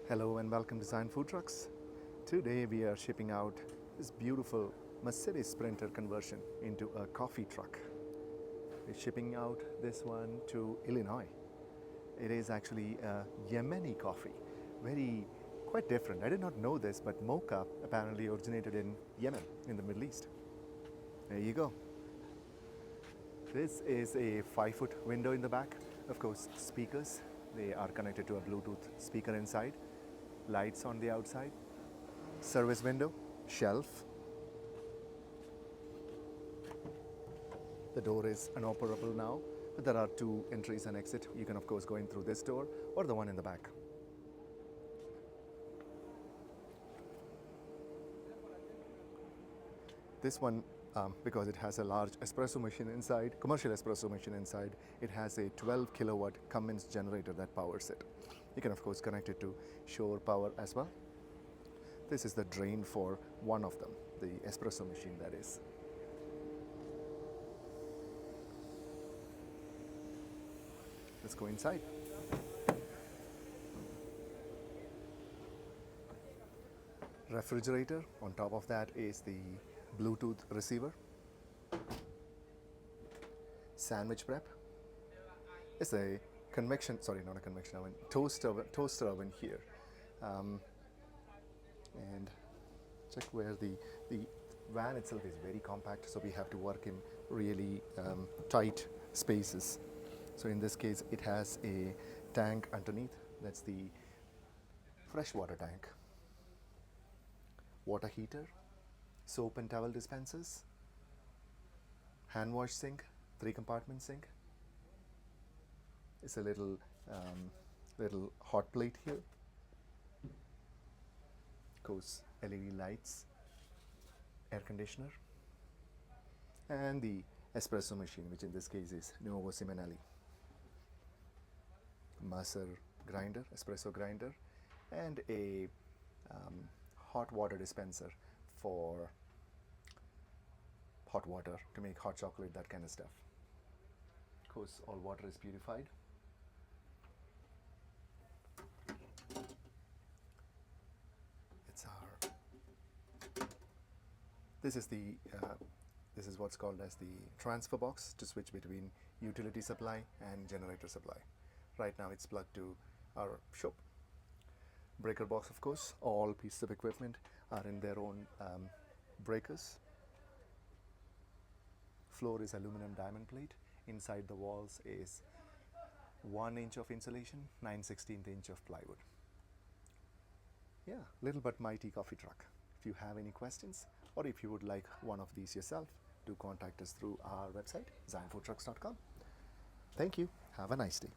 Hello and welcome to High Foodtrucks. Today we are shipping out this beautiful Mercedes Sprinter conversion into a coffee truck. We're shipping out this one to Illinois. It is actually a Yemeni coffee, quite different. I did not know this, but mocha apparently originated in Yemen in the Middle East. There you go. This is a 5-foot window in the back. Of course, speakers. They are connected to a Bluetooth speaker inside. Lights on the outside. Service window, shelf. The door is inoperable now, but there are two entries and exit. You can of course go in through this door or the one in the back. This one, because it has a large espresso machine inside, commercial espresso machine inside, it has a 12 kilowatt Cummins generator that powers it. You can of course connect it to shore power as well. This is the drain for one of them, the espresso machine that is. Let's go inside. Refrigerator. On top of that is the Bluetooth receiver. Sandwich prep. It's a convection, sorry, not a convection oven, toaster oven here. And check where the van itself is very compact, so we have to work in really tight spaces. So in this case, it has a tank underneath. That's the freshwater tank. Water heater, soap and towel dispensers, hand wash sink, 3-compartment sink. It's a little hot plate here. Of course, LED lights, air conditioner, and the espresso machine, which in this case is Nuovo Simonelli. Mercer grinder, espresso grinder, and a hot water dispenser for hot water to make hot chocolate, that kind of stuff. Of course, all water is purified. This is what's called as the transfer box to switch between utility supply and generator supply. Right now it's plugged to our shop. Breaker box, of course. All pieces of equipment are in their own breakers. Floor is aluminum diamond plate. Inside the walls is 1 inch of insulation, 9/16 inch of plywood. Yeah, little but mighty coffee truck. If you have any questions or if you would like one of these yourself, do contact us through our website, higfoodtrucks.com. Thank you. Have a nice day.